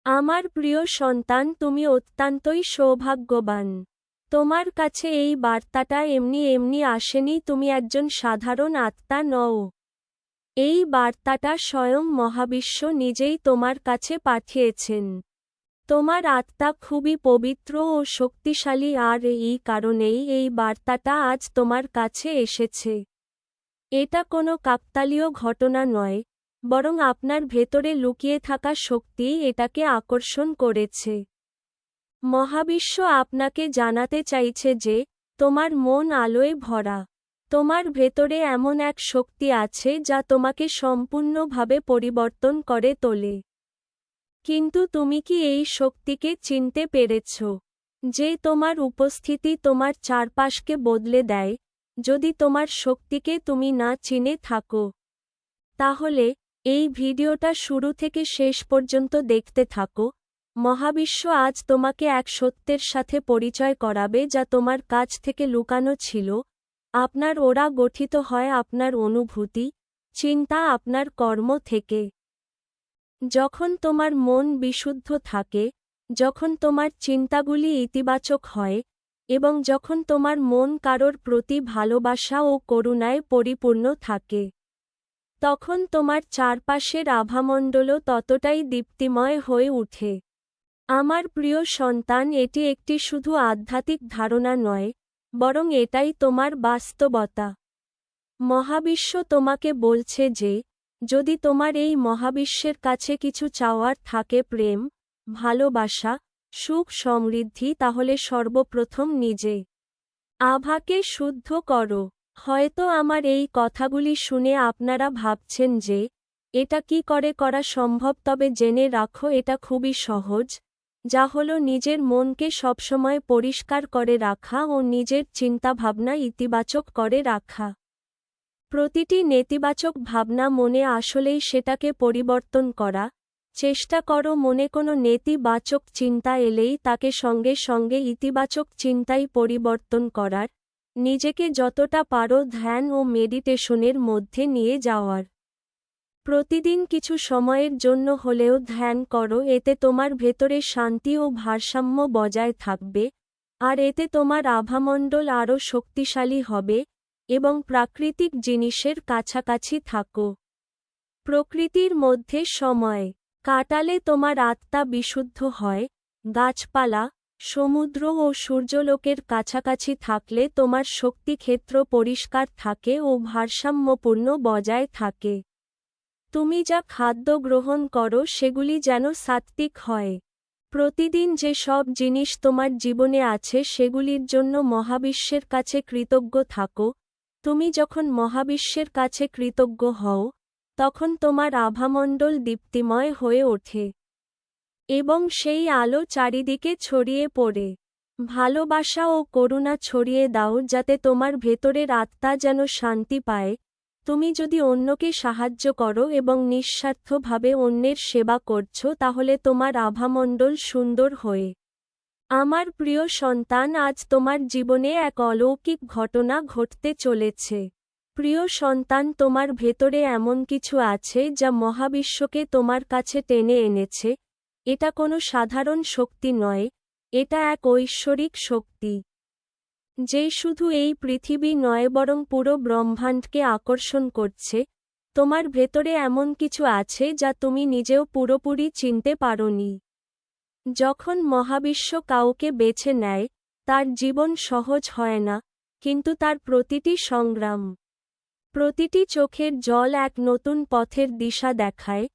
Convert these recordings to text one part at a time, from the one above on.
আমার প্রিয় সন্তান, তুমি অত্যন্তই সৌভাগ্যবান। তোমার কাছে এই বার্তাটা এমনি এমনি আসেনি, তুমি একজন সাধারণ আত্মা নও। এই বার্তাটা স্বয়ং মহাবিশ্ব নিজেই তোমার কাছে পাঠিয়েছেন। তোমার আত্মা খুবই পবিত্র ও শক্তিশালী, আর এই কারণেই এই বার্তাটা আজ তোমার কাছে এসেছে। এটা কোনো কাকতালীয় ঘটনা নয়, বরং আপনার ভেতরে লুকিয়ে থাকা শক্তিই এটাকে আকর্ষণ করেছে। মহাবিশ্ব আপনাকে জানাতে চাইছে যে, তোমার মন আলোয় ভরা। তোমার ভেতরে এমন এক শক্তি আছে যা তোমাকে সম্পূর্ণভাবে পরিবর্তন করে তোলে। কিন্তু তুমি কি এই শক্তিকে চিনতে পেরেছ? যে তোমার উপস্থিতি তোমার চারপাশকে বদলে দেয়। যদি তোমার শক্তিকে তুমি না চিনে থাকো, তাহলে এই ভিডিওটা শুরু থেকে শেষ পর্যন্ত দেখতে থাকো। মহাবিশ্ব আজ তোমাকে এক সত্যের সাথে পরিচয় করাবে যা তোমার কাছ থেকে লুকানো ছিল। আপনার ওরা গঠিত হয় আপনার অনুভূতি, চিন্তা, আপনার কর্ম থেকে। যখন তোমার মন বিশুদ্ধ থাকে, যখন তোমার চিন্তাগুলি ইতিবাচক হয়, এবং যখন তোমার মন কারোর প্রতি ভালোবাসা ও করুণায় পরিপূর্ণ থাকে, তখন তোমার চারপাশের আভামণ্ডলও ততটাই দীপ্তিময় হয়ে ওঠে। আমার প্রিয় সন্তান, এটি একটি শুধু আধ্যাত্মিক ধারণা নয়, বরং এটাই তোমার বাস্তবতা। মহাবিশ্ব তোমাকে বলছে যে, যদি তোমার এই মহাবিশ্বের কাছে কিছু চাওয়ার থাকে, প্রেম, ভালোবাসা, সুখ, সমৃদ্ধি, তাহলে সর্বপ্রথম নিজে আভাকে শুদ্ধ করো। হয়তো আমার এই কথাগুলি শুনে আপনারা ভাবছেন যে, এটা কি করে করা সম্ভব, তবে জেনে রাখো এটা খুবই সহজ, যা হলো নিজের মনকে সবসময় পরিষ্কার করে রাখা ও নিজের চিন্তাভাবনা ইতিবাচক করে রাখা। প্রতিটি নেতিবাচক ভাবনা মনে আসলেই সেটাকে পরিবর্তন করা। চেষ্টা করো মনে কোনো নেতিবাচক চিন্তা এলেই তাকে সঙ্গে সঙ্গে ইতিবাচক চিন্তায় পরিবর্তন করার। নিজেকে যতটা পারো ধ্যান ও মেডিটেশনের মধ্যে নিয়ে যাওয়ার। প্রতিদিন কিছু সময়ের জন্য হলেও ধ্যান করো, এতে তোমার ভেতরে শান্তি ও ভারসাম্য বজায় থাকবে, আর এতে তোমার আভামণ্ডল আরও শক্তিশালী হবে, এবং প্রাকৃতিক জিনিসের কাছাকাছি থাকো। প্রকৃতির মধ্যে সময় কাটালে তোমার আত্মা বিশুদ্ধ হয়। গাছপালা, সমুদ্র ও সূর্যলোকের কাছাকাছি থাকলে তোমার শক্তিক্ষেত্র পরিষ্কার থাকে ও ভারসাম্যপূর্ণ বজায় থাকে। তুমি যা খাদ্য গ্রহণ করো সেগুলি যেন সাত্ত্বিক হয়। প্রতিদিন যে সব জিনিস তোমার জীবনে আছে সেগুলির জন্য মহাবিশ্বের কাছে কৃতজ্ঞ থাকো। তুমি যখন মহাবিশ্বের কাছে কৃতজ্ঞ হও, তখন তোমার আভামণ্ডল দীপ্তিময় হয়ে ওঠে, এবং সেই আলো চারিদিকে ছড়িয়ে পড়ে। ভালোবাসা ও করুণা ছড়িয়ে দাও যাতে তোমার ভেতরের আত্মা যেন শান্তি পায়। তুমি যদি অন্যকে সাহায্য করো এবং নিঃস্বার্থভাবে অন্যের সেবা করছো, তাহলে তোমার আভামণ্ডল সুন্দর হয়ে। আমার প্রিয় সন্তান, আজ তোমার জীবনে এক অলৌকিক ঘটনা ঘটতে চলেছে। প্রিয় সন্তান, তোমার ভেতরে এমন কিছু আছে যা মহাবিশ্বকে তোমার কাছে টেনে এনেছে। এটা কোনো সাধারণ শক্তি নয়, এটা এক ঐশ্বরিক শক্তি, যে শুধু এই পৃথিবী নয় বরং পুরো ব্রহ্মাণ্ডকে আকর্ষণ করছে। তোমার ভেতরে এমন কিছু আছে যা তুমি নিজেও পুরোপুরি চিনতে পারোনি। যখন মহাবিশ্ব কাউকে বেছে নেয়, তার জীবন সহজ হয় না, কিন্তু তার প্রতিটি সংগ্রাম, প্রতিটি চোখের জল এক নতুন পথের দিশা দেখায়।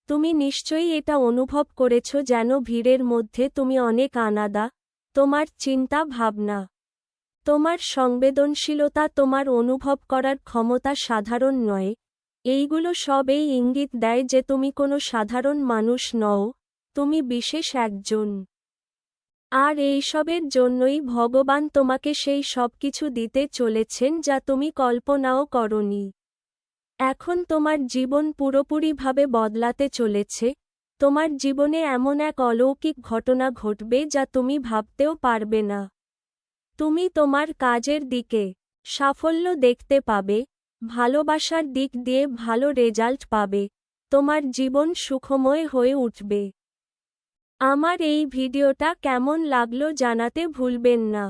তুমি নিশ্চয়ই এটা অনুভব করেছ, যেন ভিড়ের মধ্যে তুমি অনেক আলাদা। তোমার চিন্তা ভাবনা, তোমার সংবেদনশীলতা, তোমার অনুভব করার ক্ষমতা সাধারণ নয়। এইগুলো সব এই ইঙ্গিত দেয় যে তুমি কোনো সাধারণ মানুষ নও, তুমি বিশেষ একজন। আর এইসবের জন্যই ভগবান তোমাকে সেই সব কিছু দিতে চলেছেন যা তুমি কল্পনাও করনি। এখন তোমার জীবন পুরোপুরিভাবে বদলাতে চলেছে। তোমার জীবনে এমন এক অলৌকিক ঘটনা ঘটবে যা তুমি ভাবতেও পারবে না। তুমি তোমার কাজের দিকে সাফল্য দেখতে পাবে, ভালোবাসার দিক দিয়ে ভালো রেজাল্ট পাবে, তোমার জীবন সুখময় হয়ে উঠবে। আমার এই ভিডিওটা কেমন লাগলো জানাতে ভুলবেন না।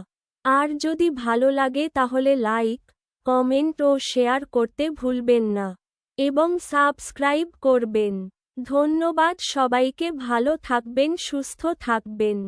আর যদি ভালো লাগে তাহলে লাইক, কমেন্ট ও শেয়ার করতে ভুলবেন না। এবং সাবস্ক্রাইব করবেন। ধন্যবাদ সবাইকে, ভালো থাকবেন, সুস্থ থাকবেন।